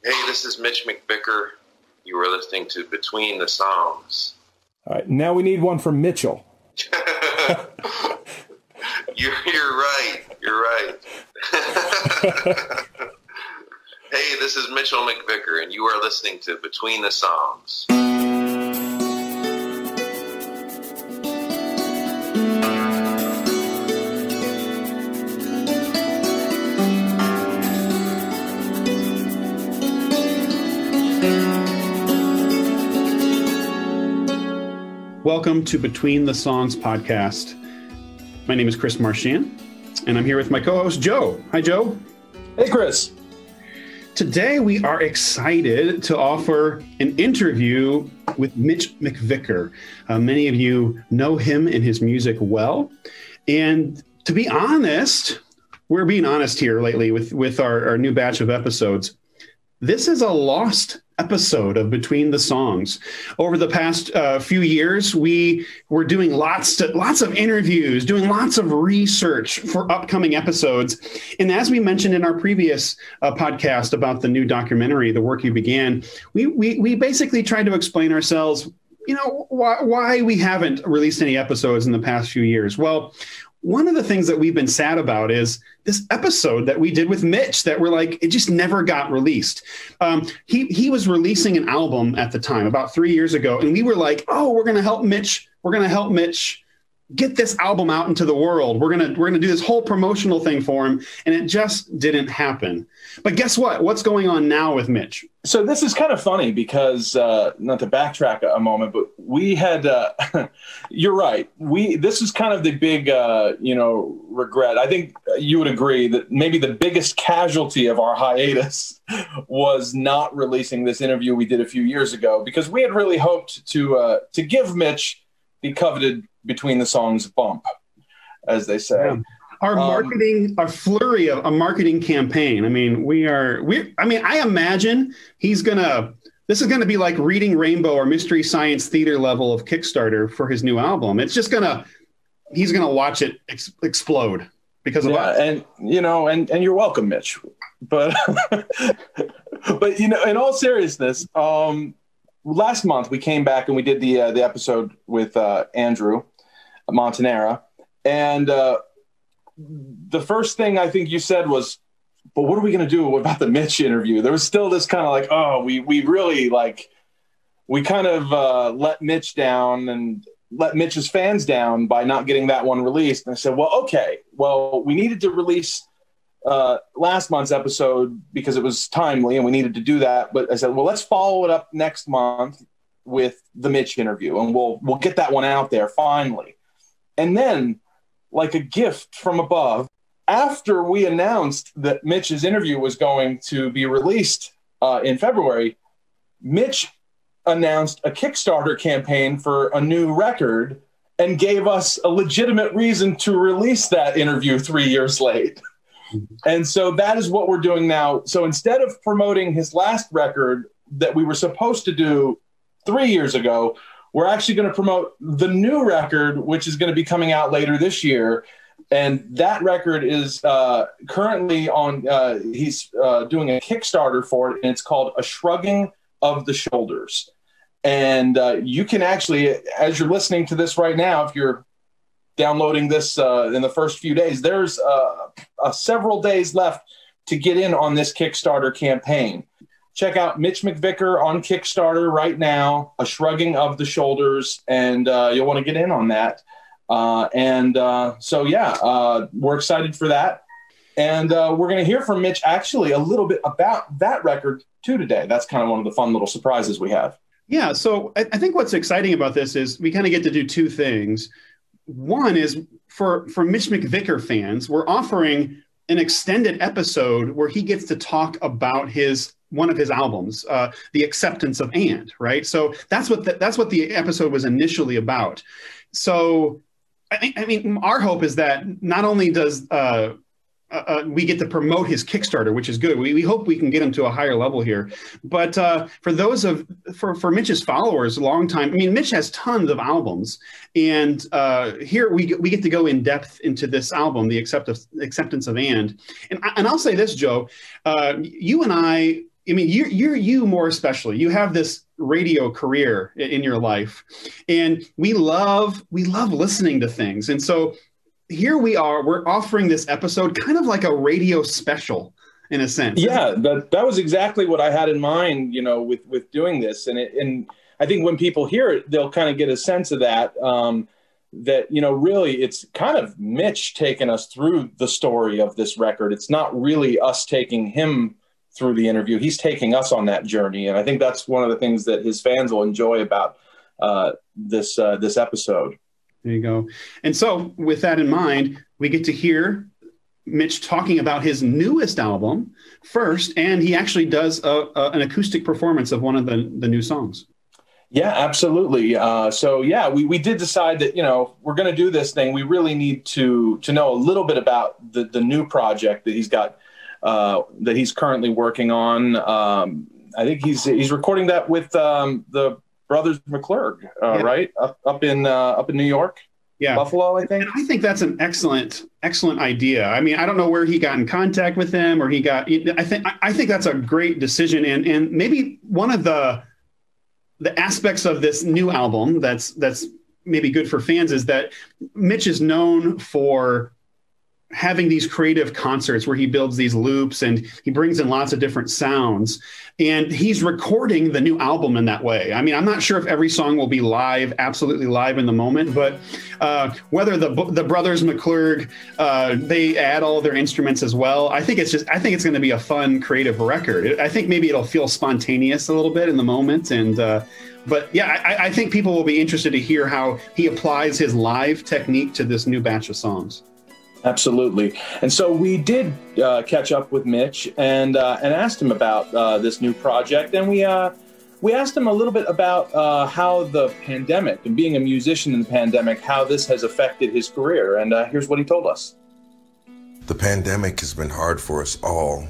Hey, this is Mitch McVicker. You are listening to Between the Songs. All right, now we need one from Mitchell. You're right. You're right. Hey, this is Mitchell McVicker, and you are listening to Between the Songs. Welcome to Between the Songs podcast. My name is Chris Marchand, and I'm here with my co-host, Joe. Hi, Joe. Hey, Chris. Today, we are excited to offer an interview with Mitch McVicker. Many of you know him and his music well. And to be honest, we're being honest here lately with our new batch of episodes. This is a lost episode of Between the Songs. Over the past few years, we were doing lots of interviews, doing lots of research for upcoming episodes. And as we mentioned in our previous podcast about the new documentary, The Work You Began, we basically tried to explain ourselves, why we haven't released any episodes in the past few years. Well, one of the things that we've been sad about is this episode that we did with Mitch that we're like, it just never got released. He was releasing an album at the time about 3 years ago. And we were like, oh, we're going to help Mitch. We're going to help Mitch get this album out into the world. We're going to do this whole promotional thing for him. And it just didn't happen. But guess what? What's going on now with Mitch? So this is kind of funny because, not to backtrack a moment, but we had, you're right. This is kind of the big, regret. I think you would agree that maybe the biggest casualty of our hiatus was not releasing this interview we did a few years ago, because we had really hoped to give Mitch the coveted Between the Songs bump, as they say. Yeah. Our marketing, a flurry of a marketing campaign. I mean, I imagine this is going to be like Reading Rainbow or Mystery Science Theater level of Kickstarter for his new album. It's just he's going to watch it explode because of us. And you're welcome, Mitch. But, in all seriousness, last month we came back and we did the episode with Andrew Montanera, and the first thing I think you said was, but what are we going to do about the Mitch interview? There was still this kind of like, oh, we really we kind of let Mitch down and let Mitch's fans down by not getting that one released. And I said, well, okay, we needed to release last month's episode because it was timely and we needed to do that. But I said, well, let's follow it up next month with the Mitch interview, and we'll get that one out there finally. And then, like a gift from above, after we announced that Mitch's interview was going to be released in February, Mitch announced a Kickstarter campaign for a new record and gave us a legitimate reason to release that interview 3 years late. And so that is what we're doing now. So instead of promoting his last record that we were supposed to do 3 years ago, we're actually going to promote the new record, which is going to be coming out later this year. And that record is currently on, he's doing a Kickstarter for it, and it's called A Shrugging of the Shoulders. And you can actually, as you're listening to this right now, if you're downloading this in the first few days, there's several days left to get in on this Kickstarter campaign. Check out Mitch McVicker on Kickstarter right now, A Shrugging of the Shoulders, and you'll want to get in on that. We're excited for that. And we're going to hear from Mitch actually a little bit about that record too today. That's kind of one of the fun little surprises we have. Yeah, so I think what's exciting about this is we kind of get to do two things. One is for Mitch McVicker fans, we're offering an extended episode where he gets to talk about one of his albums, The Acceptance of And, right? So that's what the episode was initially about. So I mean, our hope is that not only does we get to promote his Kickstarter, which is good. We hope we can get him to a higher level here. But for Mitch's followers, a long time. I mean, Mitch has tons of albums, and here we get to go in depth into this album, The Acceptance of And I'll say this, Joe, you and I, I mean, you're you more especially. You have this radio career in your life, and we love listening to things. And so here we are. We're offering this episode kind of like a radio special in a sense. Yeah, that was exactly what I had in mind, with doing this. And I think when people hear it, they'll kind of get a sense of that. That really, it's kind of Mitch taking us through the story of this record. It's not really us taking him through the interview. He's taking us on that journey, and I think that's one of the things that his fans will enjoy about this episode. There you go. And so with that in mind, we get to hear Mitch talking about his newest album first, and he actually does an acoustic performance of one of the new songs. Yeah, absolutely. We did decide that, we're going to do this thing. We really need to know a little bit about the new project that he's got, that he's currently working on. I think he's recording that with the brothers McClurg, right? Up in New York. Yeah. Buffalo, I think. And I think that's an excellent idea. I mean, I don't know where he got in contact with them, or I think that's a great decision. And maybe one of the aspects of this new album that's maybe good for fans is that Mitch is known for having these creative concerts where he builds these loops and he brings in lots of different sounds, and he's recording the new album in that way. I mean, I'm not sure if every song will be absolutely live in the moment, but whether the brothers McClurg, they add all their instruments as well. I think it's going to be a fun, creative record. I think maybe it'll feel spontaneous a little bit in the moment. But yeah, I think people will be interested to hear how he applies his live technique to this new batch of songs. Absolutely. And so we did catch up with Mitch and asked him about this new project. And we asked him a little bit about how the pandemic and being a musician in the pandemic, how this has affected his career. And here's what he told us. The pandemic has been hard for us all.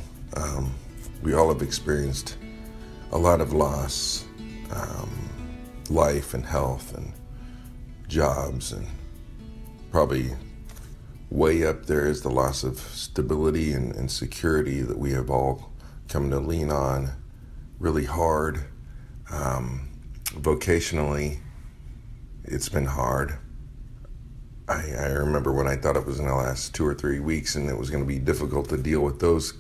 We all have experienced a lot of loss, life and health and jobs, and probably way up there is the loss of stability and security that we have all come to lean on really hard. Vocationally, it's been hard. I remember when I thought it was going to last 2 or 3 weeks and it was going to be difficult to deal with those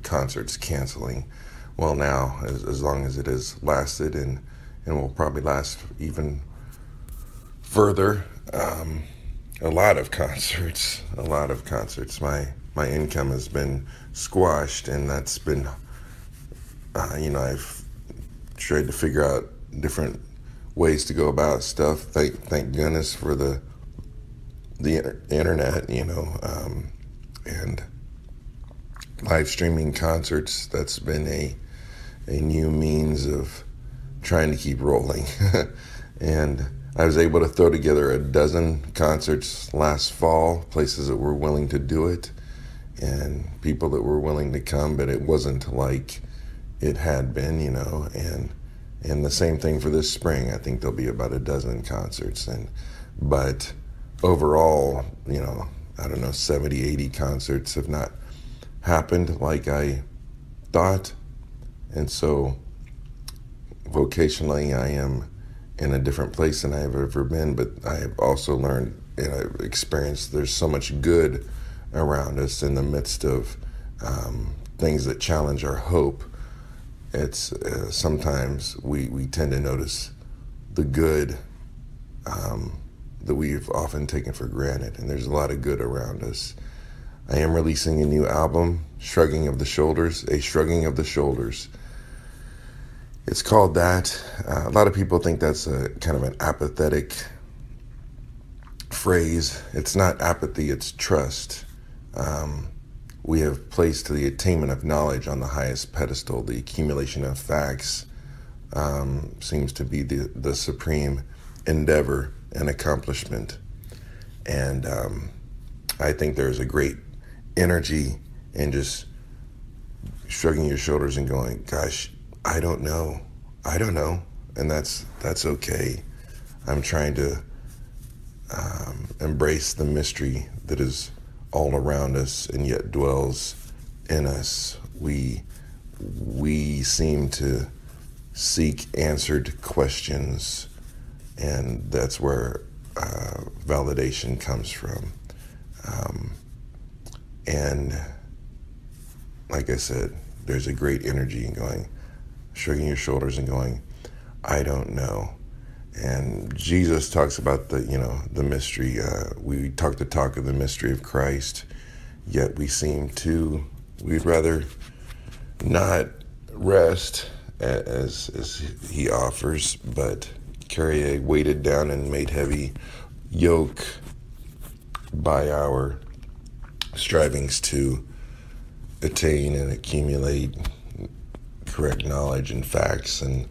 concerts canceling. Well, now, as long as it has lasted and will probably last even further, a lot of concerts. My income has been squashed, and that's been, I've tried to figure out different ways to go about stuff. Thank goodness for the internet, and live streaming concerts. That's been a new means of trying to keep rolling. And I was able to throw together a dozen concerts last fall, places that were willing to do it and people that were willing to come, but it wasn't like it had been, and the same thing for this spring. I think there'll be about a dozen concerts, but overall, 70, 80 concerts have not happened like I thought. And so vocationally, I am in a different place than I've ever been, but I have also learned and I've experienced there's so much good around us in the midst of things that challenge our hope. It's sometimes we tend to notice the good that we've often taken for granted, and there's a lot of good around us. I am releasing a new album, A Shrugging of the Shoulders. It's called that. A lot of people think that's a kind of an apathetic phrase. It's not apathy, it's trust. We have placed the attainment of knowledge on the highest pedestal. The accumulation of facts seems to be the supreme endeavor and accomplishment. And I think there's a great energy in just shrugging your shoulders and going, gosh, I don't know. And that's okay. I'm trying to embrace the mystery that is all around us and yet dwells in us. We we seem to seek answered questions, and that's where validation comes from. And like I said, there's a great energy in going, shrugging your shoulders and going, I don't know. And Jesus talks about the mystery. We talk the talk of the mystery of Christ, yet we'd rather not rest as he offers, but carry a weighted down and made heavy yoke by our strivings to attain and accumulate correct knowledge and facts and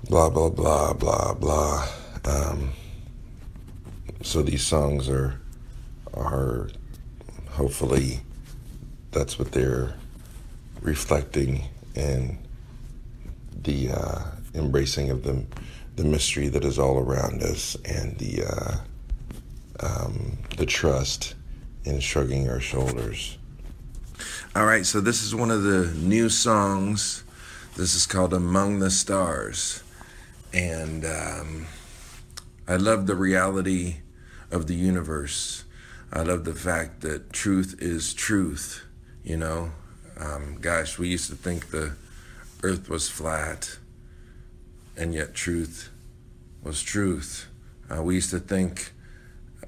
blah, blah, blah, blah, blah. So these songs are hopefully that's what they're reflecting, in the embracing of the mystery that is all around us, and the trust in shrugging our shoulders. All right, so this is one of the new songs. This is called Among the Stars. And I love the reality of the universe. I love the fact that truth is truth, Gosh, we used to think the earth was flat, and yet truth was truth. We used to think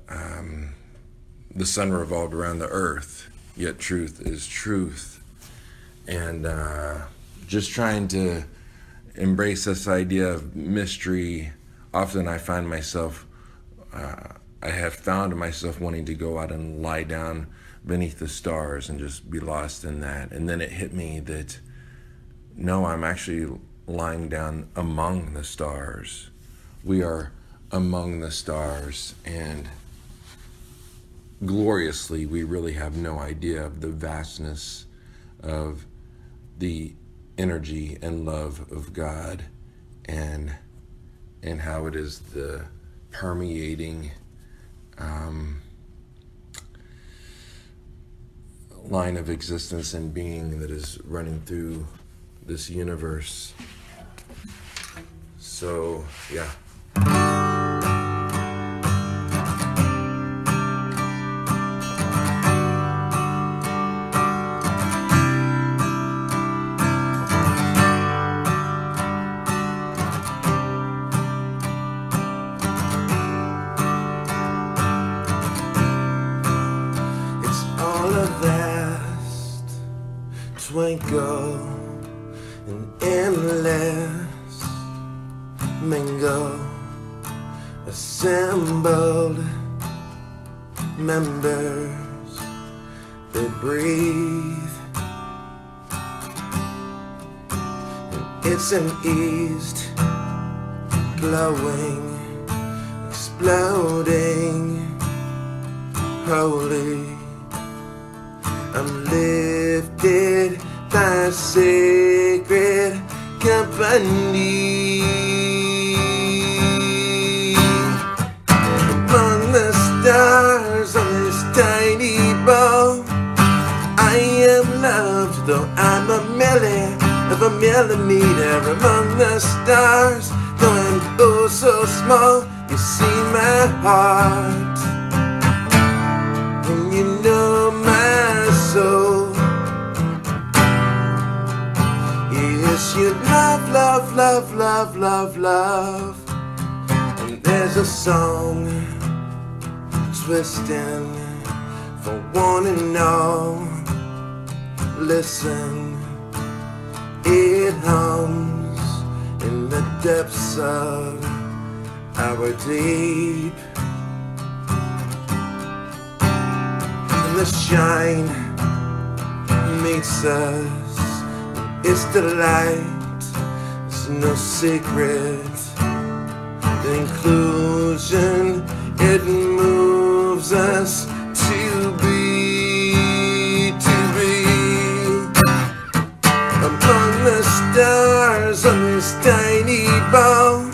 the sun revolved around the earth, yet truth is truth. And just trying to embrace this idea of mystery, often I find myself, I have found myself wanting to go out and lie down beneath the stars and just be lost in that. And then it hit me that, no, I'm actually lying down among the stars. We are among the stars, and gloriously, we really have no idea of the vastness of the energy and love of God, and how it is the permeating line of existence and being that is running through this universe. So, yeah. Twinkle, an endless mingle, assembled members that breathe. And it's an east, glowing, exploding, holy. I'm lifted by sacred company. Among the stars on this tiny boat, I am loved, though I'm a milli of a millimeter. Among the stars, though I'm oh so small, you see my heart, and you know my soul. Yes, you love, love, love, love, love, love. And there's a song twisting for one and all. Listen, it hums in the depths of our deep. And the shine meets us. It's the light, it's no secret. The inclusion, it moves us to be, among the stars on this tiny boat.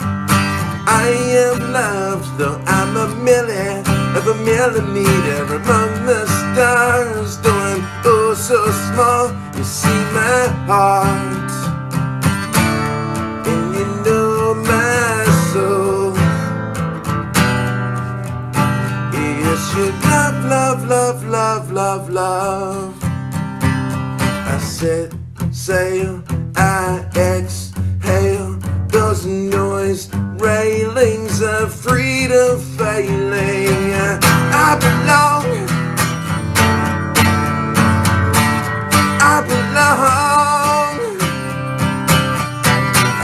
I am loved, though I'm a milli of a millimeter. Among the stars, though I'm oh so small. You see my heart, and you know my soul. Yes, you love, love, love, love, love, love. I set sail, I exhale. Those noise railings are freedom failing. I belong, I belong.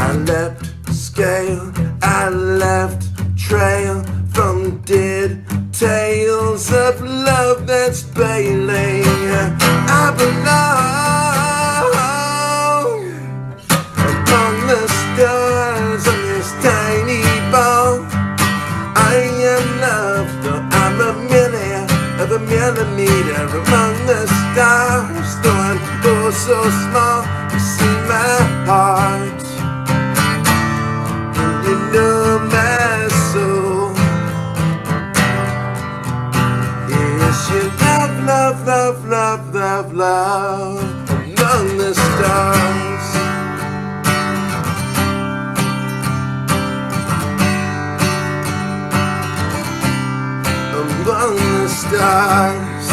I left scale, I left trail from dead tales of love that's bailing. I belong among the stars on this tiny ball. I am loved, though I'm a millionth of a millimeter among the stars. Though I'm oh so small, you see my heart, and you know my soul. Yes, you love, love, love, love, love, love among the stars. Among the stars.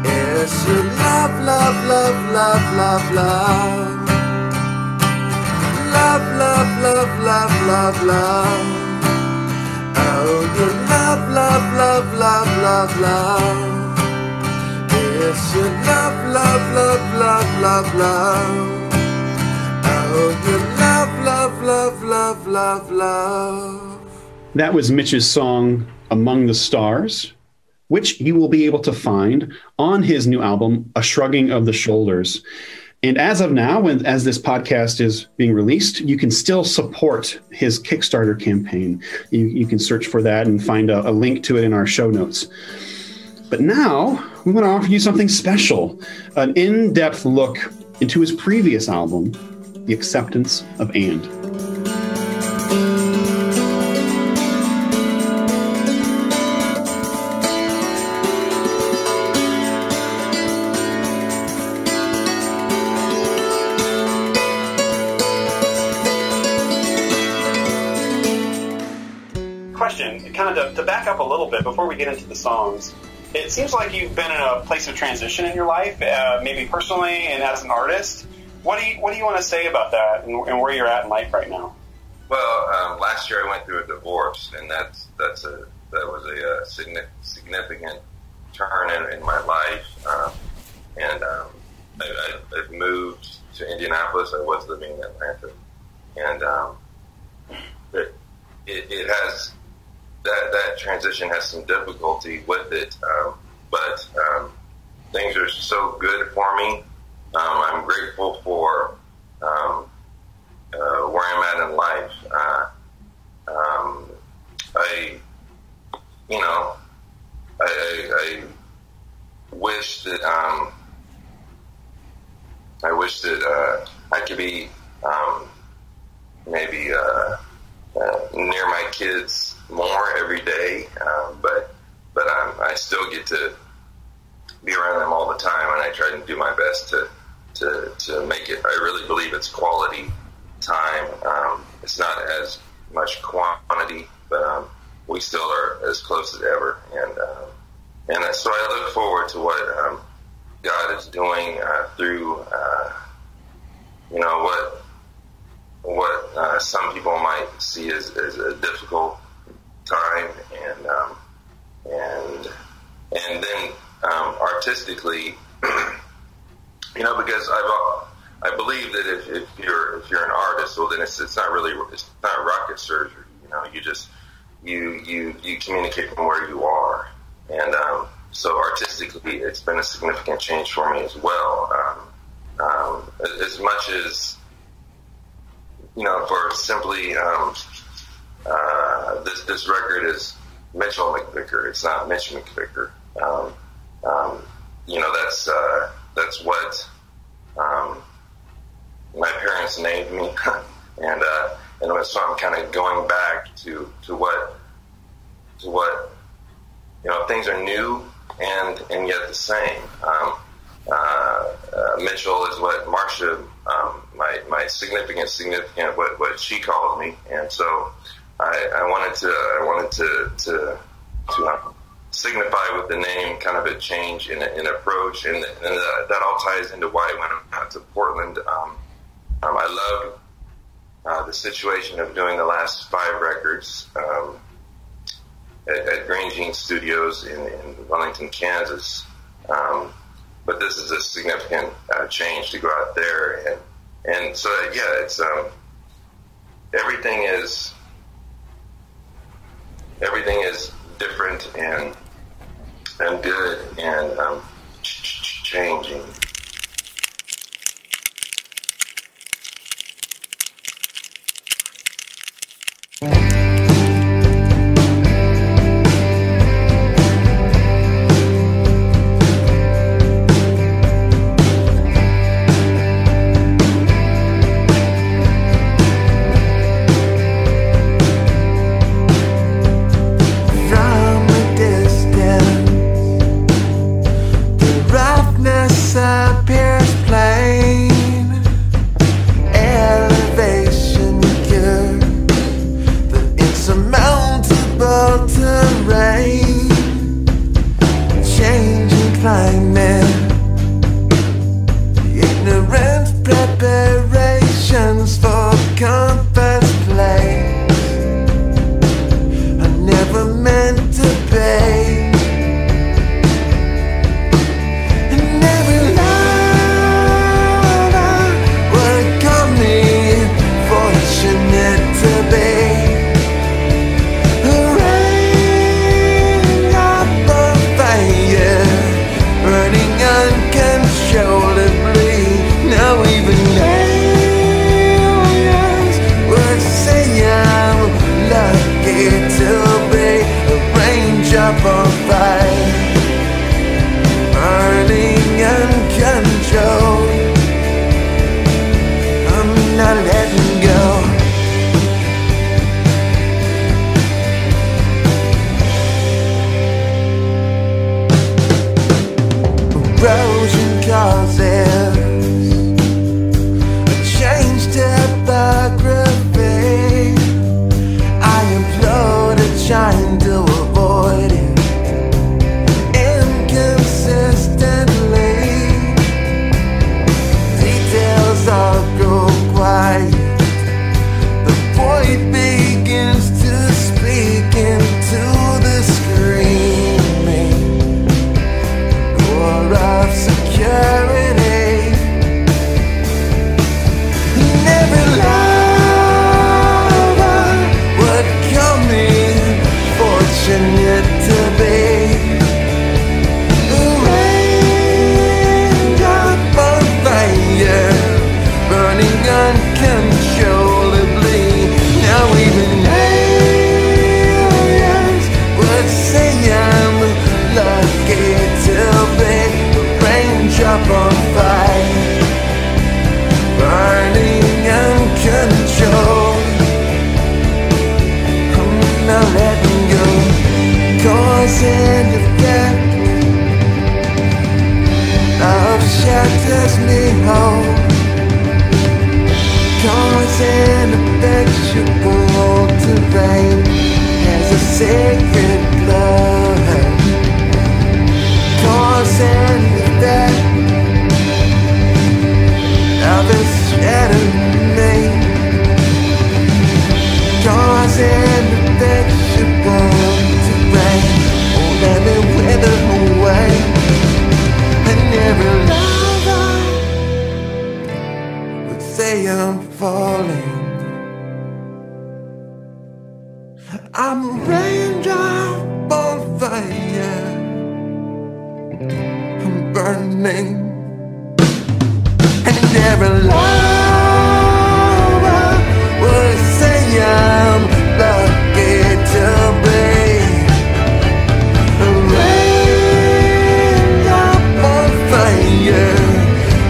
Yes, you love, love, love, love, love, love. Love, love, love, love, love, love. Oh, you love, love, love, love, love, love. Yes, you love, love, love, love, love, love. Oh, you love, love, love, love, love, love. That was Mitch's song, Among the Stars, which you will be able to find on his new album, A Shrugging of the Shoulders. And as of now, as this podcast is being released, you can still support his Kickstarter campaign. You can search for that and find a link to it in our show notes. But now, we want to offer you something special, an in-depth look into his previous album, The Acceptance of And. Question, kind of to back up a little bit before we get into the songs. It seems like you've been in a place of transition in your life, maybe personally and as an artist. What do you want to say about that and where you're at in life right now? Well, last year I went through a divorce, and that was a significant turn in my life. I've moved to Indianapolis. I was living in Atlanta, and it has that transition has some difficulty with it, but things are so good for me. I'm grateful for where I'm at in life. I wish that I could be maybe near my kids more every day, but I still get to be around them all the time, and I try to do my best to make it. I really believe it's quality time. It's not as much quantity, but we still are as close as ever, and so I look forward to what God is doing through what some people might see as a difficult time, and then artistically, because I believe that if you're an artist, well, then it's not rocket surgery. You communicate from where you are, and so artistically, it's been a significant change for me as well. As much as for simply this record is Mitchell McVicker. It's not Mitch McVicker. That's what my parents named me, and so I'm kind of going back to what things are new and yet the same. Mitchell is what Marcia, my significant, what she called me, and so I wanted to signify with the name kind of a change in approach, and that all ties into why I went out to Portland. I loved the situation of doing the last 5 records at Green Jean Studios in Wellington, Kansas. But this is a significant change to go out there, and so it's everything is different and good and changing.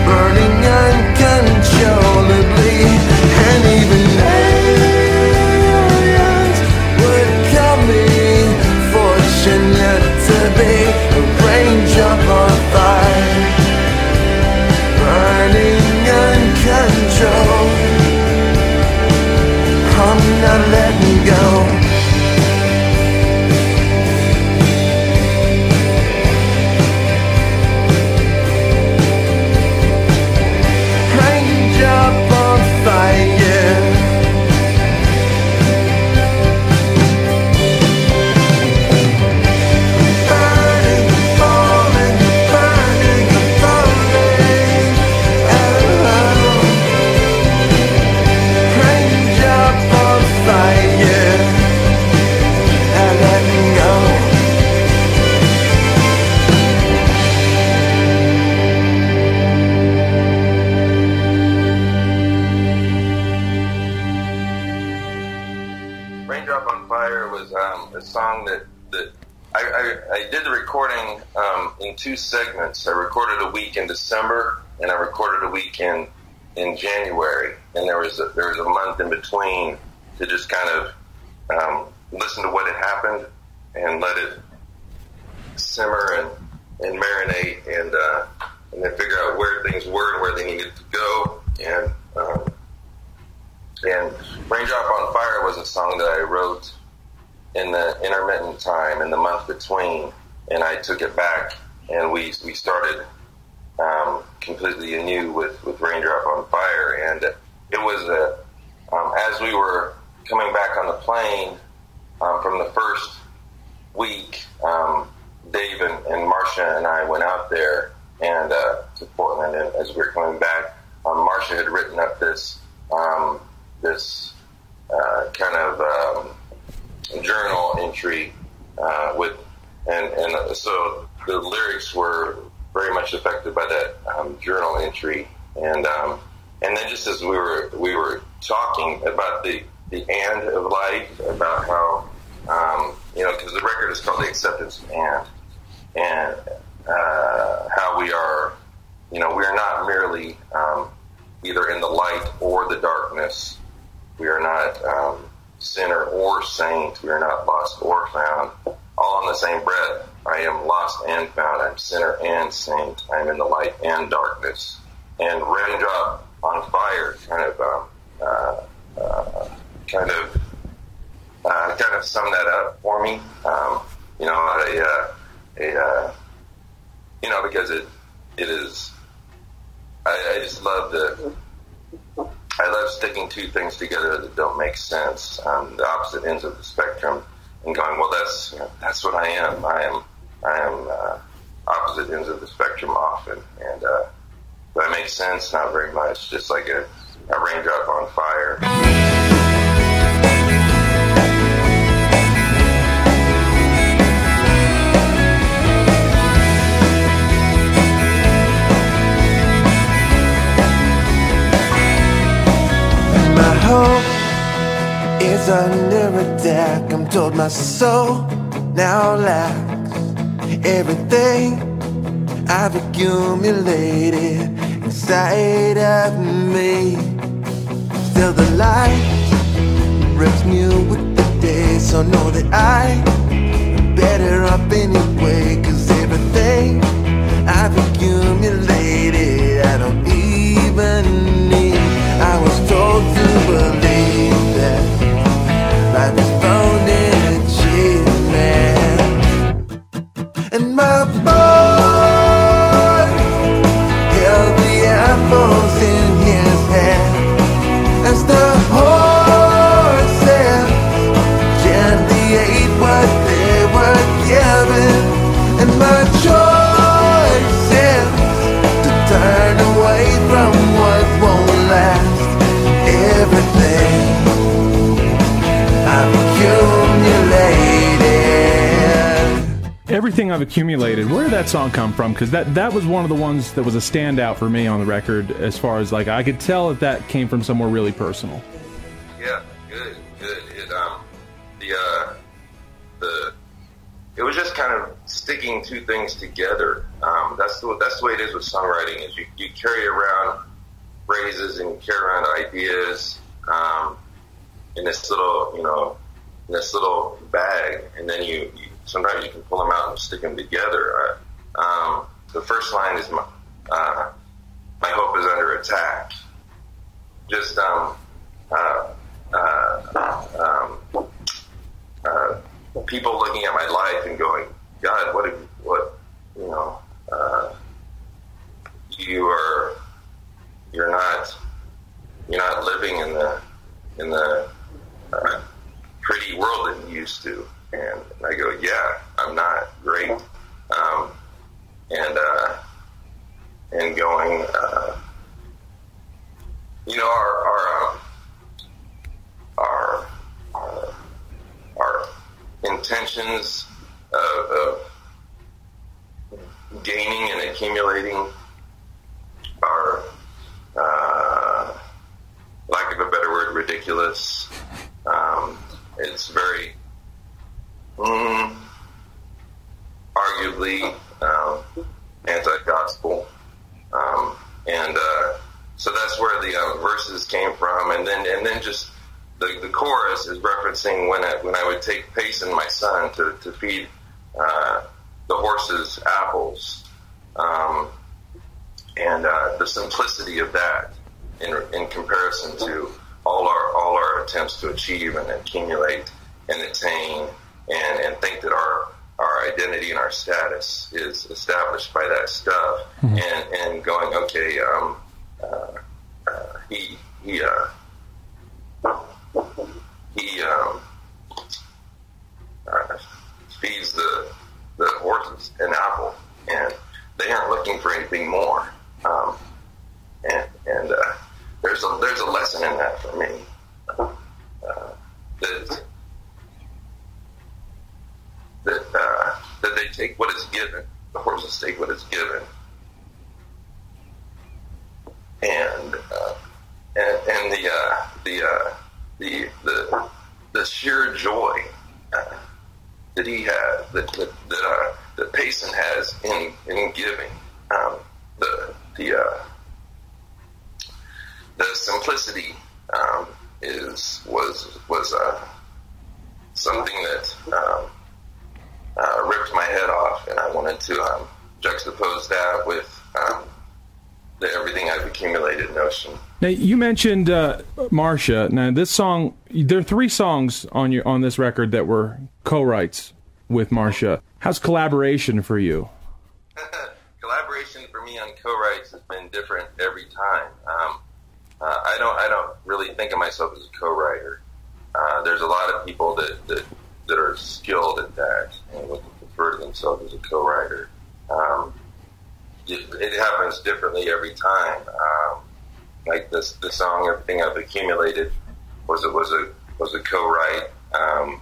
Burning uncontrollably, and even now in two segments. I recorded a week in December, and I recorded a week in January, and there was a month in between to just kind of listen to what had happened and let it simmer and marinate, and then figure out where things were and where they needed to go. And Raindrop on Fire was a song that I wrote in the intermittent time, in the month between, and I took it back, and we started completely anew with Raindrop on Fire. And it was as we were coming back on the plane from the first week, Dave and Marcia and I went out there and to Portland, and as we were coming back, Marcia had written up this kind of journal entry so the lyrics were very much affected by that journal entry, and then just as we were talking about the and of life, about how because the record is called The Acceptance of and how we are we are not merely either in the light or the darkness. We are not sinner or saint. We are not lost or found. All in the same breath. I am lost and found. I'm sinner and saint. I am in the light and darkness. And Raindrop on Fire kind of sum that up for me. Because it is. I just love I love sticking two things together that don't make sense, the opposite ends of the spectrum, and going, well, that's what I am. I am opposite ends of the spectrum often, and that makes sense. Not very much, just like a raindrop on fire. My hope is under attack. I'm told my soul now lacks everything I've accumulated inside of me. Still the light breaks me with the day, so know that I'm better off anyway. 'Cause everything I've accumulated I don't even need. I was told to believe that life is found in achievement, and my boy held the apples in his hand as the horses gently ate what they were given, and my choice is to turn away from what won't last. Everything I've accumulated. Everything I've accumulated. Where did that song come from? Because that was one of the ones that was a standout for me on the record, as far as like I could tell that came from somewhere really personal. Yeah, good. It was just kind of sticking two things together. That's the way it is with songwriting. Is you carry around phrases and you carry around ideas in this little bag, and then you sometimes you can pull them out and stick them together. The first line is my hope is under attack. Just people looking at my life and going, God, you're not living in the pretty world that you used to. And I go, yeah, I'm not. Great. And going, our intentions of gaining and accumulating are, lack of a better word, ridiculous. It's very, arguably, anti-gospel. And so that's where the verses came from, and then just the chorus is referencing when I would take Payson, my son, to feed the horses apples, and the simplicity of that in comparison to all our attempts to achieve and accumulate and attain and think that our identity and our status is established by that stuff, and going, okay, he feeds the horses an apple, and they aren't looking for anything more. And there's a lesson in that for me. That they take what is given. The horses take what is given, and the sheer joy that he has, that Payson has in giving, the simplicity was something that ripped my head off, and I wanted to juxtapose that with the everything I've accumulated notion. Now, you mentioned Marcia. Now, this song, there are 3 songs on this record that were co-writes with Marcia. How's collaboration for you? Collaboration for me on co-writes has been different every time. I don't really think of myself as a co-writer. There's a lot of people that are skilled at that and would refer to themselves as a co-writer. It happens differently every time. Like the song "Everything I've Accumulated" was a co-write, and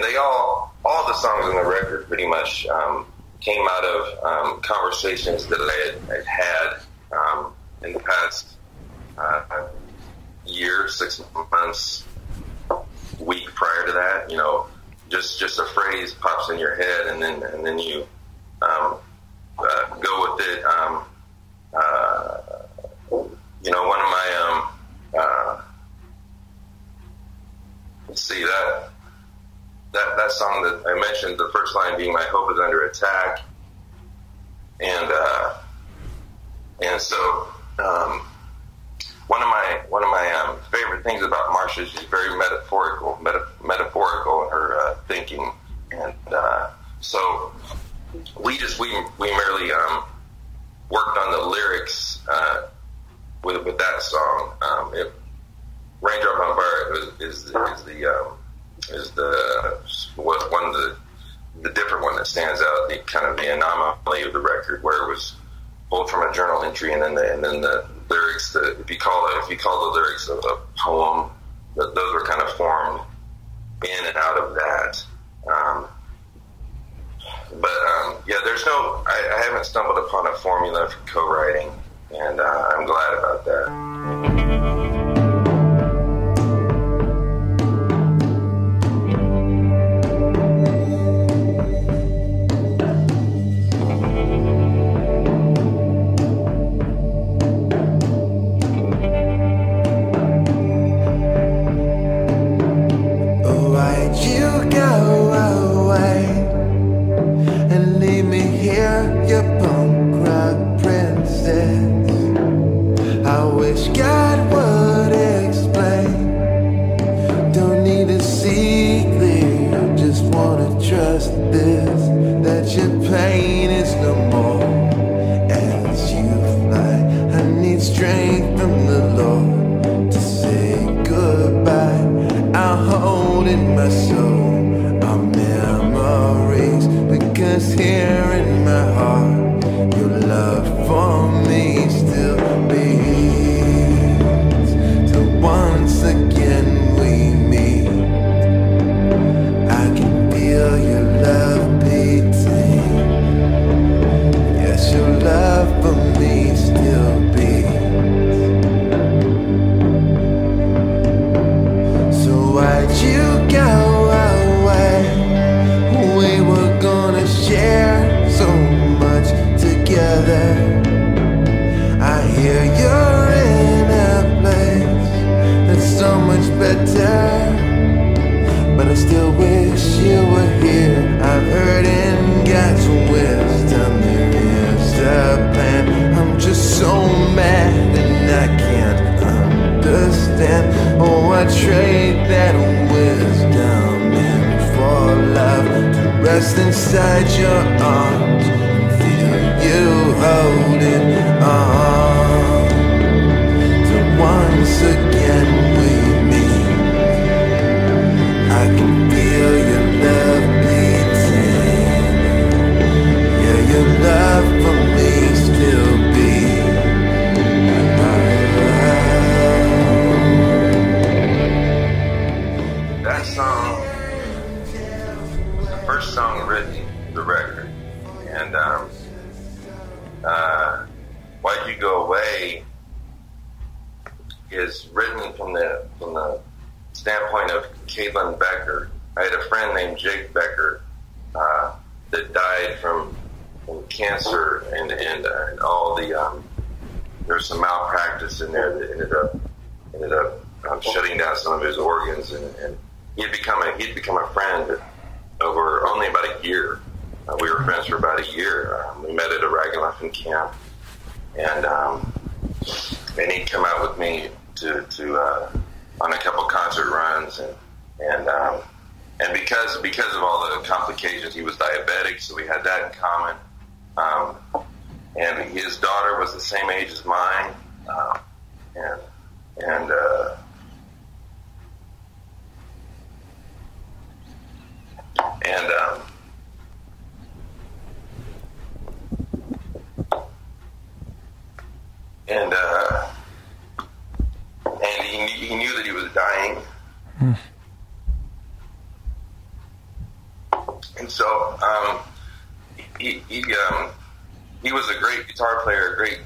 they all the songs on the record pretty much came out of conversations that I had in the past year, 6 months, week prior to that. You know, just a phrase pops in your head, and then you go with it. You know, one of my let's see, that song that I mentioned, the first line being "My hope is under attack," and so one of my favorite things about Marcia is she's very metaphorical in her thinking, and so we merely worked on the lyrics with that song. "Raindrop on Fire" is one of the different one that stands out, the kind of the anomaly of the record, where it was pulled from a journal entry, and then the lyrics, if you call the lyrics of a poem, those were kind of formed in and out of that. Yeah, I haven't stumbled upon a formula for co-writing, and I'm glad about that. We were gonna share so together. I hear you're in a place that's so much better, but I still wish you were here. I've heard in God's wisdom there is a plan. I'm just so mad and I can't understand. Oh, I trade that wisdom in for love, to rest inside your arms and feel you holding on, to once again we meet. I can feel your love beating. Yeah, your love for me still beats. That song was the first song written for the record, and "Why'd You Go Away" is written from the standpoint of Caitlin Becker. I had a friend named Jake Becker that died from cancer, and all the there was some malpractice in there that ended up shutting down some of his organs, and he'd become a friend over only about a year. We were friends for about a year. We met at a ragamuffin camp, and he'd come out with me to on a couple concert runs, and because of all the complications, he was diabetic, so we had that in common. And his daughter was the same age as mine, and he knew that he was dying. And so he was a great guitar player, great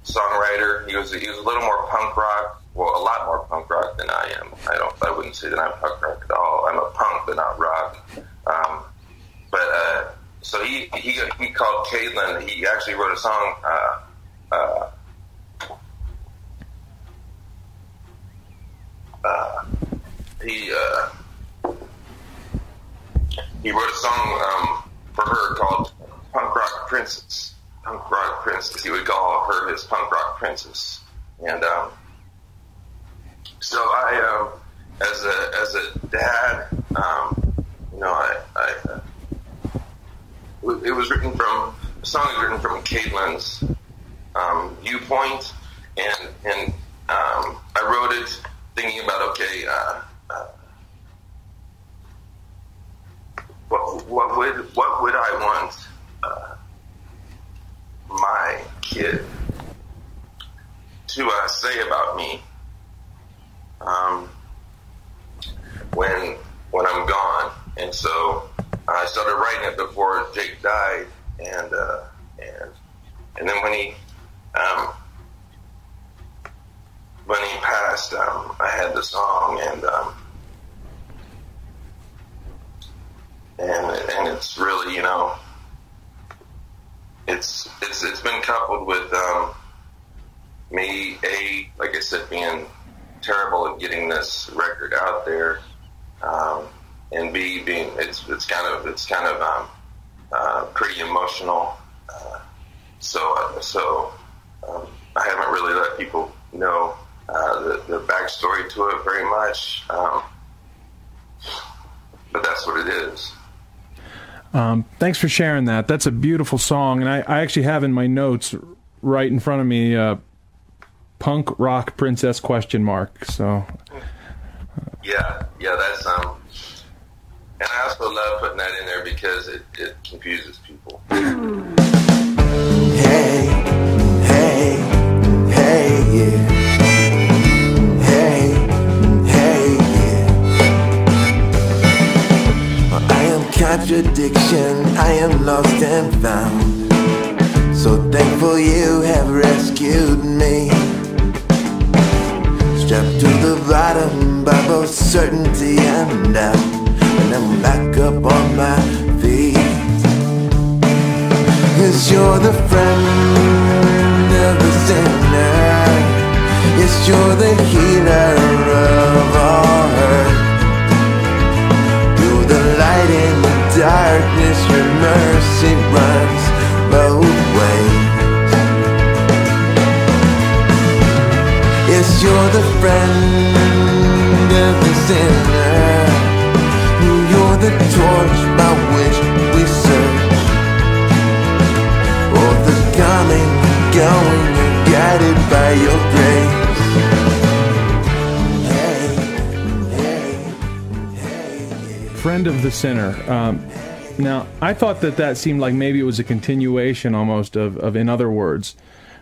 songwriter. He was a little more punk rock, well, a lot more punk rock than I am. I wouldn't say that I'm punk rock at all. I'm a punk, but not rock. So he called Caitlin. He actually wrote a song. He wrote a song for her called Punk Rock Princess. Punk Rock Princess. He would call her his Punk Rock Princess. And so I, as a dad, the song is written from Caitlin's viewpoint, and I wrote it thinking about, okay, what would I want my kid to say about me when I'm gone? And so I started writing it before Jake died, and then when he passed, I had the song, and it's really, it's been coupled with me, like I said, being terrible at getting this record out there, and B, being it's kind of pretty emotional. So I haven't really let people know the backstory to it very much, but that's what it is. Thanks for sharing that. That's a beautiful song, and I actually have in my notes right in front of me Punk Rock Princess ? So yeah, that's and I also love putting that in there because it confuses people. Hey, yeah. Hey, yeah. Well, I am contradiction, I am lost and found. So thankful you have rescued me. Strapped to the bottom by both certainty and doubt, and I'm back up on my feet. Yes, you're the friend of the sinner. Yes, you're the healer of all hurt. Through the light and the darkness, your mercy runs both ways. Yes, you're the friend of the sinner. You're the torch by which we search for the coming and going, and guided by your grace. Friend of the sinner. Now, I thought that seemed like maybe it was a continuation almost of In Other Words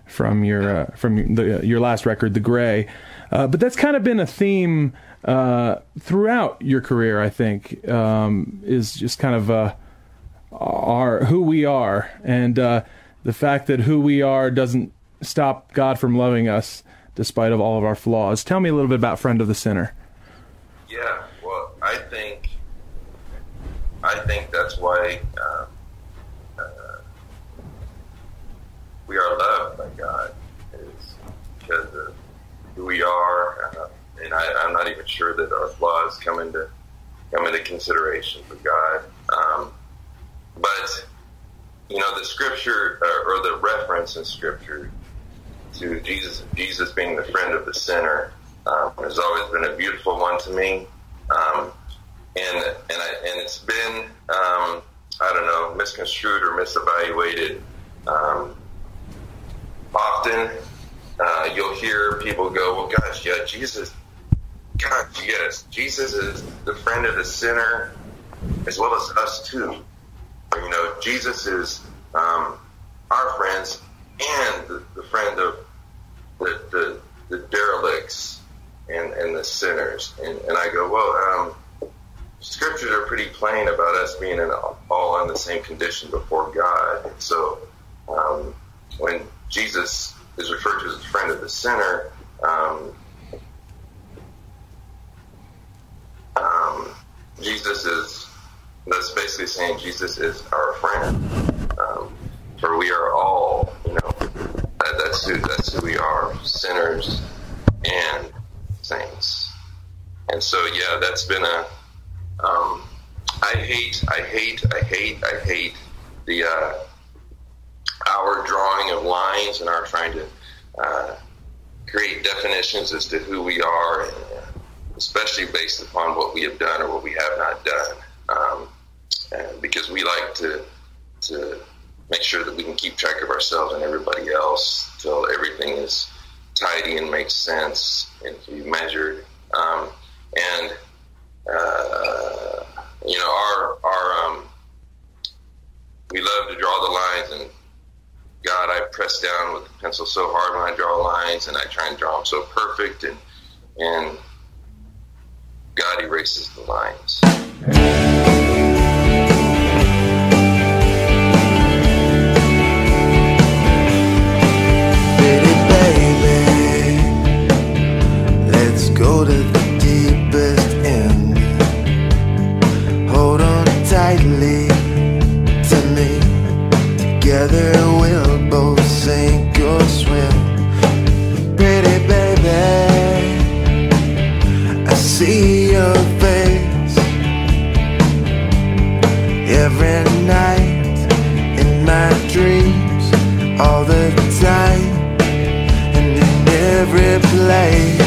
from your last record, The Gray. But that's kind of been a theme throughout your career, I think, is just kind of who we are, and the fact that who we are doesn't stop God from loving us despite of all of our flaws. Tell me a little bit about Friend of the Sinner. Yeah, well, I think that's why we are loved by God, is because of who we are, and I'm not even sure that our flaws come into consideration for God. But you know, the scripture or the reference in scripture to Jesus being the friend of the sinner has always been a beautiful one to me. And it's been, I don't know, misconstrued or misevaluated. Often you'll hear people go, well, gosh, yeah, Jesus, yes, Jesus is the friend of the sinner as well as us too. You know, Jesus is our friends and the friend of the derelicts and the sinners. And I go, well, scriptures are pretty plain about us being all in the same condition before God. And so when Jesus is referred to as the friend of the sinner, that's basically saying Jesus is our friend. For we are all, you know, that's who we are, sinners and saints. And so, yeah, that's been I hate the our drawing of lines and our trying to create definitions as to who we are, and especially based upon what we have done or what we have not done. And because we like to make sure that we can keep track of ourselves and everybody else till everything is tidy and makes sense and can be measured. You know, our we love to draw the lines, and God, I press down with the pencil so hard when I draw lines, and I try and draw them so perfect, and God erases the lines. Go to the deepest end. Hold on tightly to me. Together we'll both sink or swim. Pretty baby, I see your face every night in my dreams, all the time and in every place.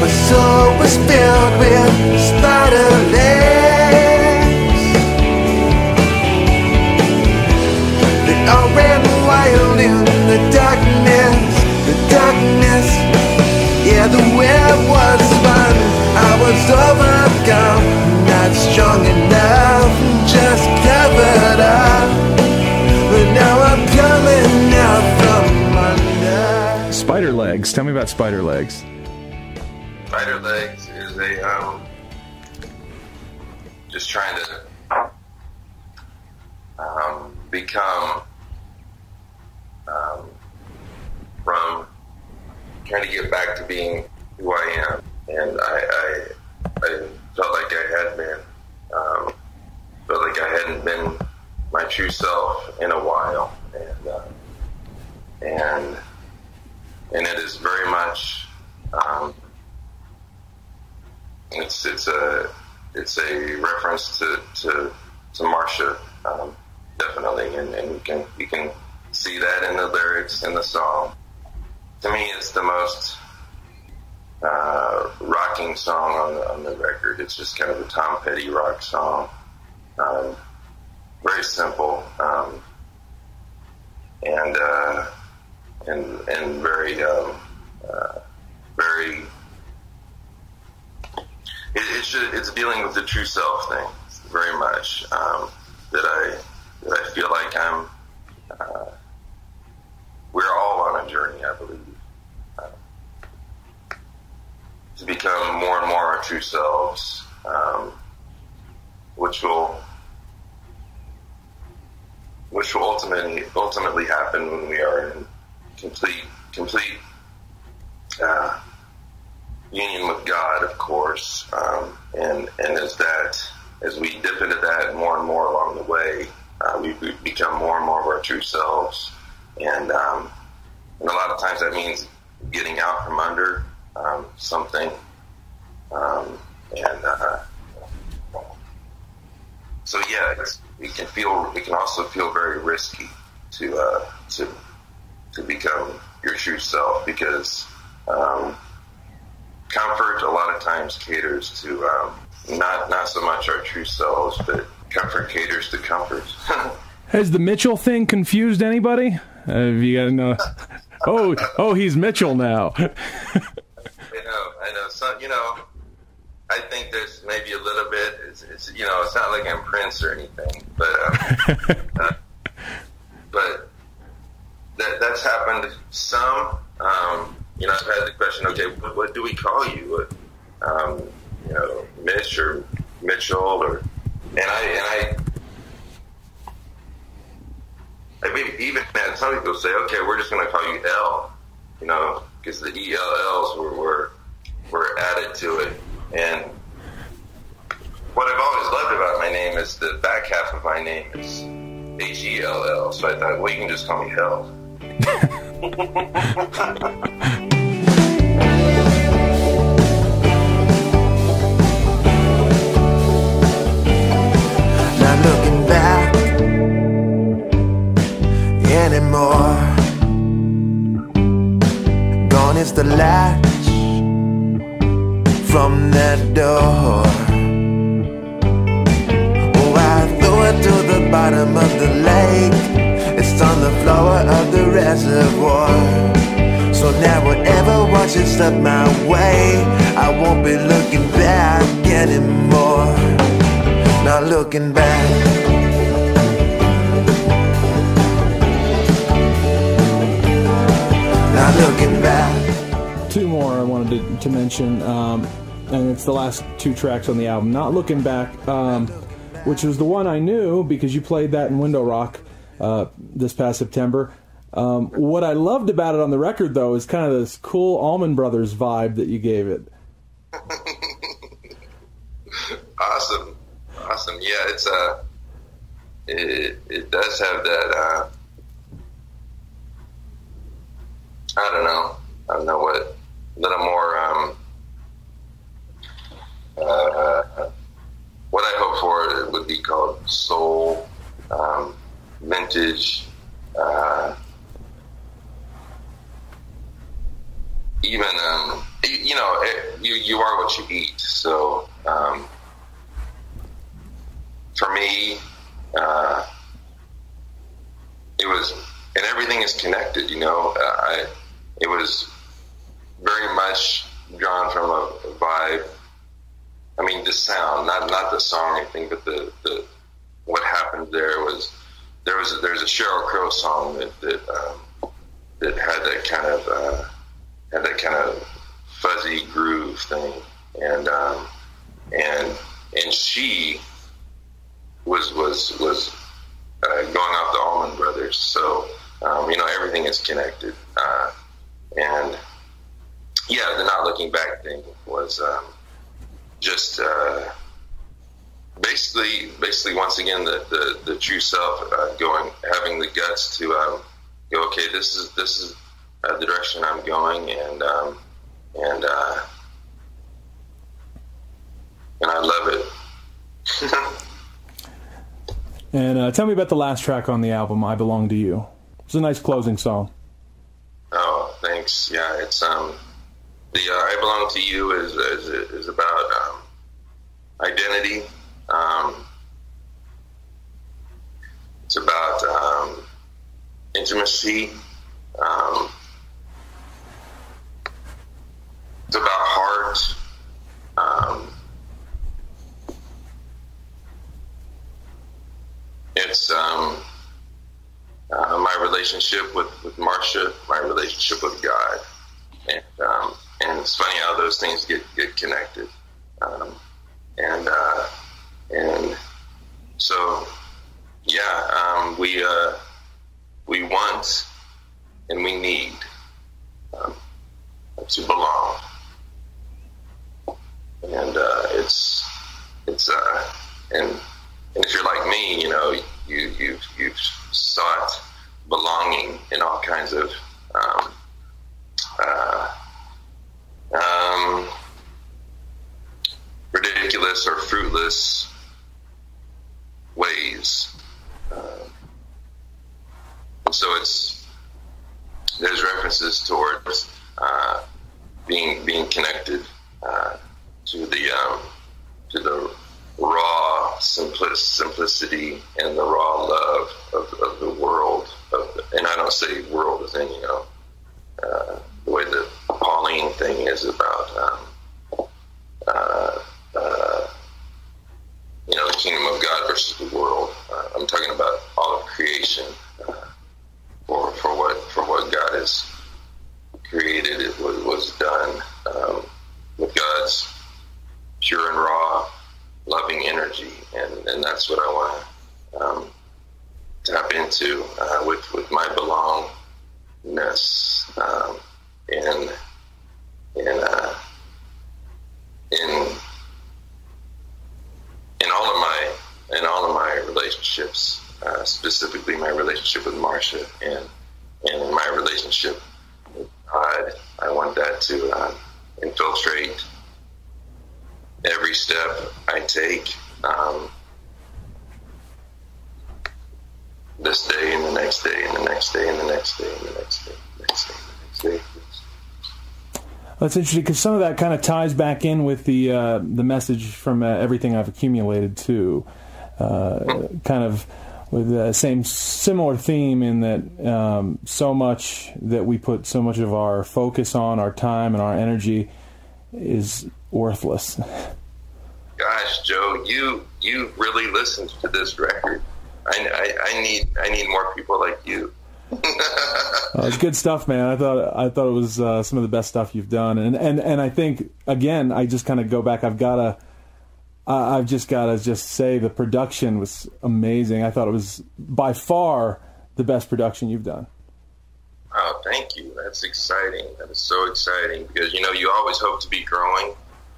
My soul was filled with spider legs. They all ran wild in the darkness. Yeah, the web was spun. I was overcome, not strong enough, just covered up. But now I'm coming out from under. Spider Legs. Tell me about Spider Legs. Spider Legs is a just trying to become from trying to get back to being who I am, and I felt like I had been felt like I hadn't been my my true self in a while, and it is very much it's a reference to Marsha, definitely, and you can see that in the lyrics in the song. To me, it's the most rocking song on the record. It's just kind of a Tom Petty rock song. Very simple, and very very. It's dealing with the true self thing very much. That I feel like we're all on a journey, I believe, to become more and more our true selves, which will ultimately happen when we are in complete union with God, of course, and as we dip into that more and more along the way, we become more and more of our true selves, and a lot of times that means getting out from under something, so yeah, it can also feel very risky to become your true self, because comfort a lot of times caters to not so much our true selves, but comfort caters to comfort. Has the Mitchell thing confused anybody? Have you got to know? Oh, he's Mitchell now. I know. So, I think there's maybe a little bit. It's it's not like I'm Prince or anything, but but that's happened some. I've had the question, okay, what do we call you? Mitch or Mitchell, and I maybe even had some people say, okay, we're just going to call you L, because the ELLs were added to it. And what I've always loved about my name is the back half of my name is HELL. So I thought, well, you can just call me Hell. Not looking back anymore. Gone is the latch from that door. Oh, I threw it to the bottom of the lake. It's on the floor of the reservoir. So now whatever washes up my way, I won't be looking back anymore. Not looking back. Not looking back. Two more I wanted to mention, and it's the last two tracks on the album. Not Looking Back, which was the one I knew because you played that in Window Rock this past September. What I loved about it on the record, though, is kind of this cool Allman Brothers vibe that you gave it. Awesome. Yeah, it's it does have that. I don't know what a little more what I hope for it would be called soul, vintage, even you are what you eat. So for me, it was, and everything is connected. It was very much drawn from a vibe. I mean, the sound, not the song or anything, but the what happened there was there's a Sheryl Crow song that had that kind of fuzzy groove thing, and she was going off the Allman Brothers, so everything is connected, and yeah, the Not Looking Back thing was just basically once again the true self, having the guts to go, okay, this is the direction I'm going, and I love it. And tell me about the last track on the album, "I Belong to You." It's a nice closing song. Oh, thanks. Yeah, it's the "I Belong to You" is about identity. It's about intimacy. It's about heart. It's my relationship with Marcia, my relationship with God, and it's funny how those things get connected, and so yeah, we want and we need to belong, and and if you're like me, you know, you've sought belonging in all kinds of ridiculous or fruitless ways, and so there's references towards being connected to the raw simplicity and the raw love of the world, and I don't say world as in, you know, the way the Pauline thing is about you know, the kingdom of God versus the world. I'm talking about all of creation, for what God has created. It was done with God's pure and raw loving energy, and that's what I want to tap into with my belongingness, in all of my relationships, specifically my relationship with Marcia and my relationship with God. I want that to infiltrate every step I take, this day and the next day and the next day and the next day and the next day and the next day and the next day. That's interesting, because some of that kind of ties back in with the message from Everything I've Accumulated too, kind of with the same similar theme, in that so much that we put so much of our focus on, our time and our energy, is worthless. Gosh, Joe, you really listened to this record. I need more people like you. It's good stuff, man. I thought it was some of the best stuff you've done, and I think, again, I just kind of go back. I've just gotta say the production was amazing. I thought it was by far the best production you've done. Oh, thank you. That's exciting. That is so exciting, because, you know, you always hope to be growing,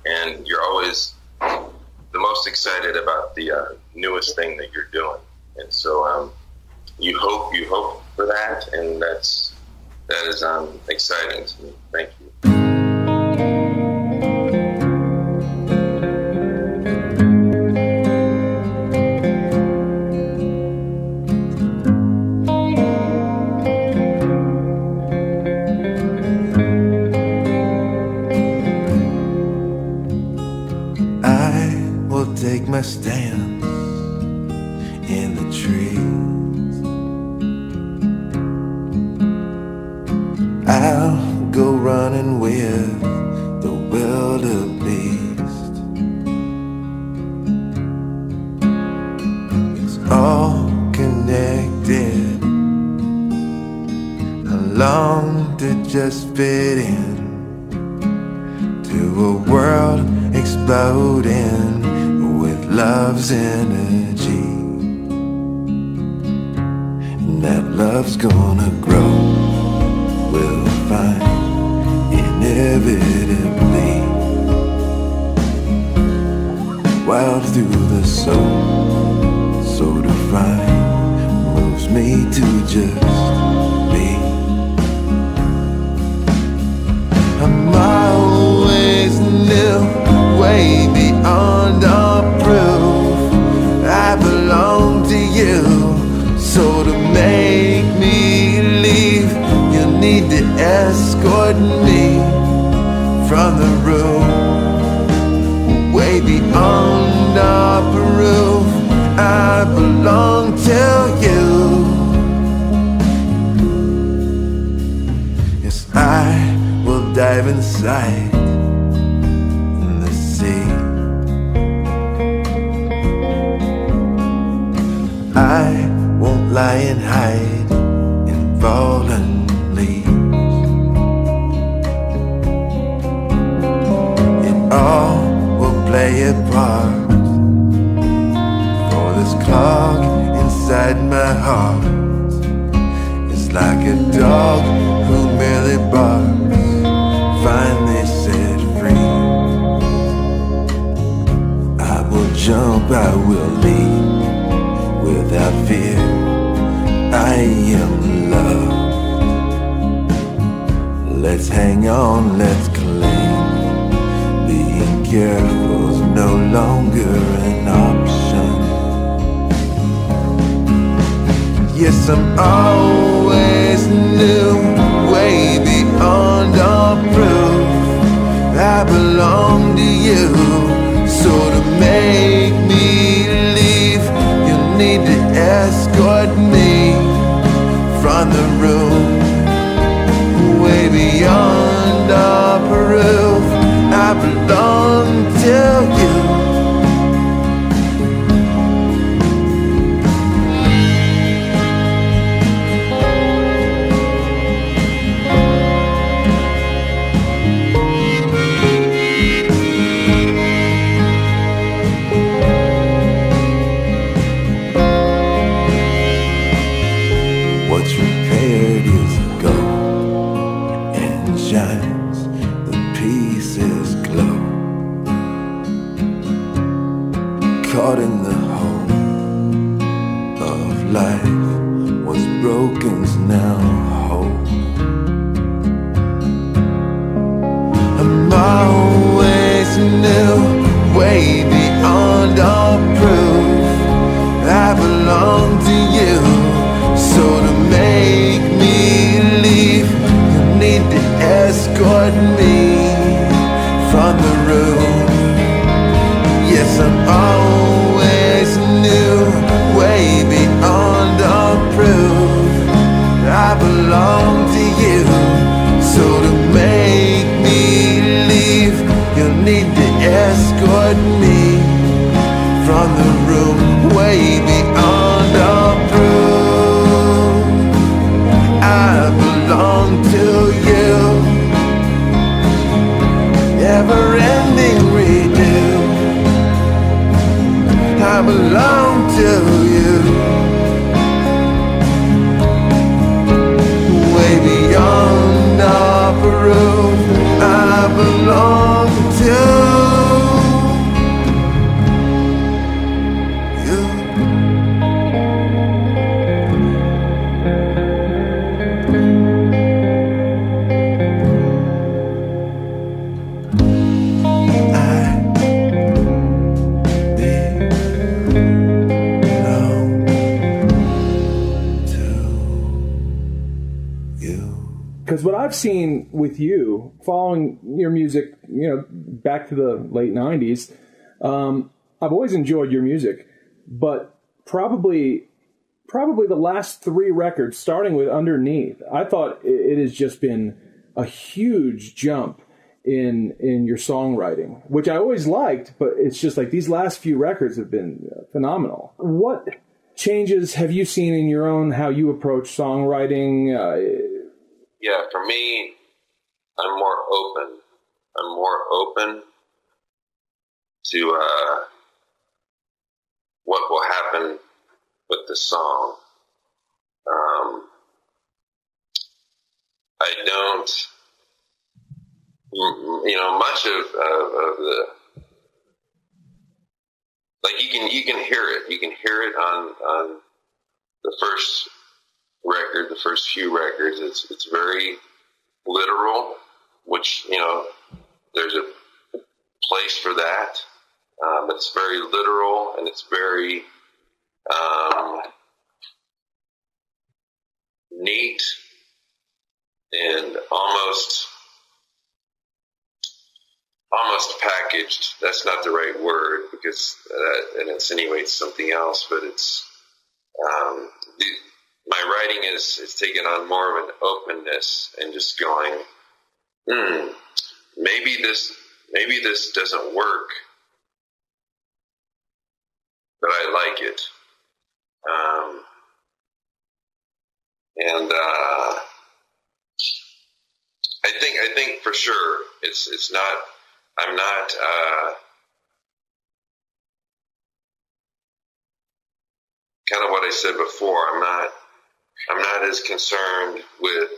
and you're always the most excited about the newest thing that you're doing. And so you hope for that, and that is exciting to me. Thank you. Take my stand in the trees. I'll go running with the wildebeest. It's all connected. I long to just fit in to a world exploding with love's energy, and that love's gonna grow, we'll find inevitably. wild through the soul, so divine, moves me to just be. I'm always new, way beyond all proof. I belong to you, so to make me leave, you need to escort me from the room. Way beyond all proof, I belong to you. Yes, I will dive inside in the sea. I won't lie and hide in fallen leaves. It all will play a part, for this clog inside my heart is like a dog who merely barks, finally set free. I will jump, I will leap without fear. I am loved. Let's hang on, let's cling. Being careful's no longer an option. Yes, I'm always new, way beyond all proof. I belong to you, so to make me leave, you need to escort me from the room. Way beyond all proof, I belong to you. What's repaired is gold and shines, the pieces glow. Caught in the hole of life, what's broken's now whole. I'm always new, way beyond all proof. I belong to you, so to make me leave, you need to escort me from the room. Yes, I'm always new, way beyond all proof. I belong to you, so to make me leave, you need to escort me from the room. Way beyond all proof, I belong to you. Never-ending redo, I belong to you. Way beyond all proof, I belong to you. Because what I've seen with you, following your music, back to the late 90s, I've always enjoyed your music, but probably the last three records, starting with Underneath, I thought it has just been a huge jump in your songwriting, which I always liked, but it's just like these last few records have been phenomenal. What changes have you seen in your own, how you approach songwriting? Yeah, for me, I'm more open. I'm more open to what will happen with the song. I don't, much of like you can hear it. You can hear it on the first record, the first few records. It's very literal, which, you know, there's a place for that. It's very literal, and it's very neat and almost packaged. That's not the right word, because that insinuates something else, but it's my writing is taking on more of an openness and just going, maybe this doesn't work, but I like it. And I think for sure it's not. I'm not. Kind of what I said before. I'm not as concerned with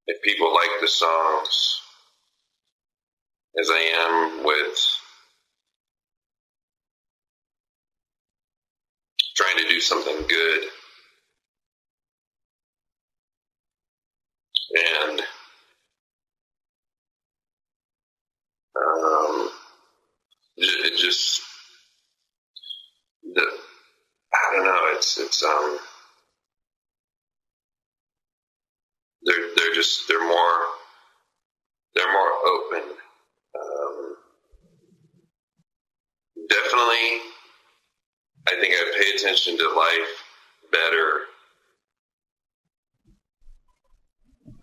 if people like the songs as I am with trying to do something good. And it just, I don't know, they're more open. Definitely, I think I pay attention to life better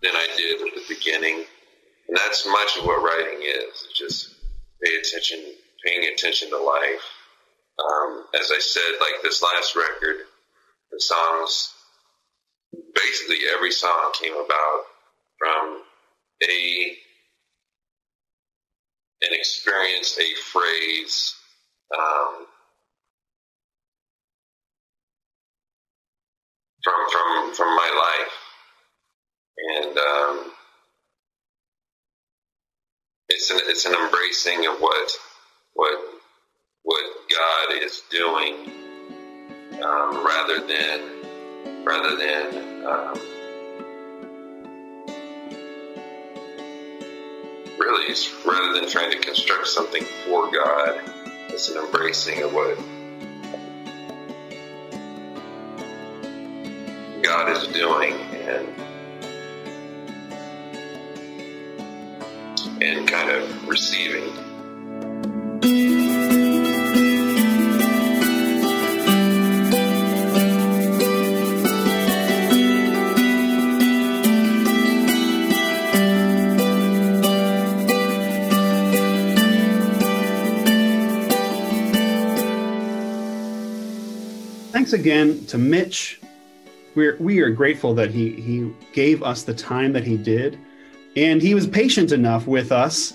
than I did at the beginning. And that's much of what writing is. It's just paying attention to life. As I said, like this last record, the songs, basically every song came about from an experience, a phrase, from my life. And it's an embracing of what God is doing, rather than trying to construct something for God. It's an embracing of what God is doing, and kind of receiving. Thanks again to Mitch. We are grateful that he gave us the time that he did, and he was patient enough with us.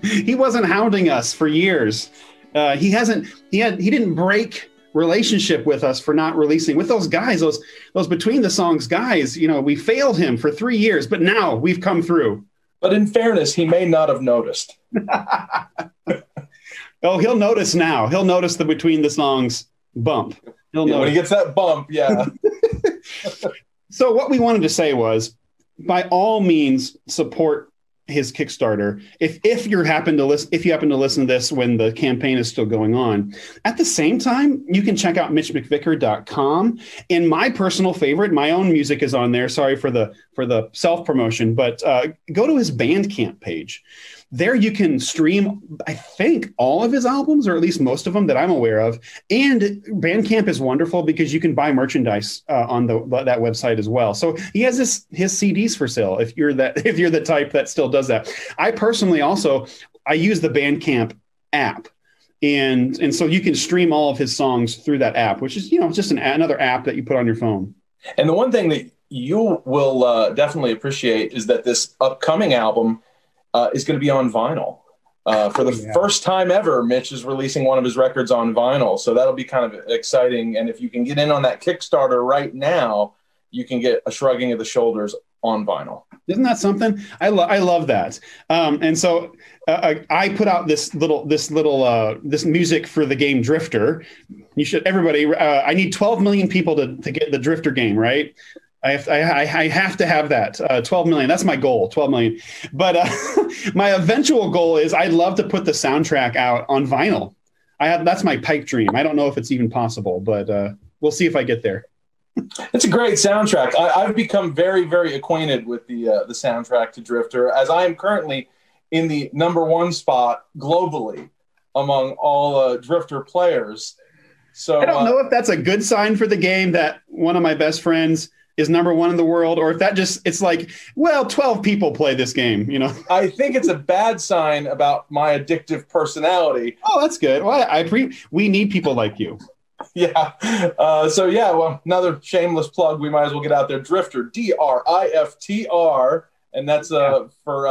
He wasn't hounding us for years. He didn't break relationship with us for not releasing with those guys. Those between the songs guys. You know, we failed him for 3 years, but now we've come through. But in fairness, he may not have noticed. Oh, he'll notice now. He'll notice the between the songs bump. He'll notice when he gets that bump. Yeah. So what we wanted to say was, by all means, support his Kickstarter. If you happen to listen to this when the campaign is still going on. At the same time, you can check out MitchMcVicker.com. And my personal favorite, my own music is on there. Sorry for the self-promotion, but go to his Bandcamp page. There you can stream, I think, all of his albums, or at least most of them that I'm aware of. And Bandcamp is wonderful because you can buy merchandise on that website as well. So he has his CDs for sale if you're the type that still does that. I personally I use the Bandcamp app. And so you can stream all of his songs through that app, which is, just another app that you put on your phone. And the one thing that you will definitely appreciate is that this upcoming album is going to be on vinyl. For the first time ever, Mitch is releasing one of his records on vinyl. So that'll be kind of exciting. And if you can get in on that Kickstarter right now, you can get a Shrugging of the Shoulders on vinyl. Isn't that something? I love that. And so I put out this music for the game Drifter. You should, everybody. I need 12 million people to get the Drifter game, right? I have to have that 12 million. That's my goal, 12 million. But my eventual goal is I'd love to put the soundtrack out on vinyl. That's my pipe dream. I don't know if it's even possible, but we'll see if I get there. It's a great soundtrack. I've become very, very acquainted with the soundtrack to Drifter, as I am currently in the #1 spot globally among all Drifter players. So I don't know if that's a good sign for the game that one of my best friends is #1 in the world, or if that it's like, well, 12 people play this game, you know. I think it's a bad sign about my addictive personality. Oh, that's good. Well, we need people like you. Yeah. Well, another shameless plug. We might as well get out there. Drifter, DRIFTR, and that's for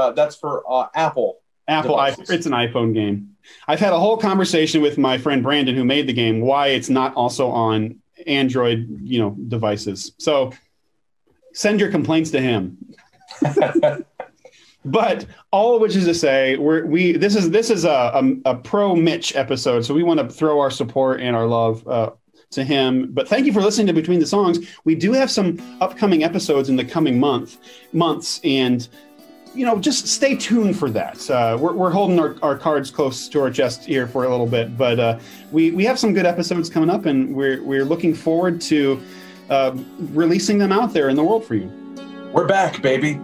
Apple. It's an iPhone game. I've had a whole conversation with my friend Brandon, who made the game, why it's not also on Android, devices. So send your complaints to him. But all of which is to say, this is a pro Mitch episode, so we want to throw our support and our love to him. But thank you for listening to Between the Songs. We do have some upcoming episodes in the coming months, and just stay tuned for that. We're holding our cards close to our chest here for a little bit, but we have some good episodes coming up, and we're looking forward to releasing them out there in the world for you. We're back, baby.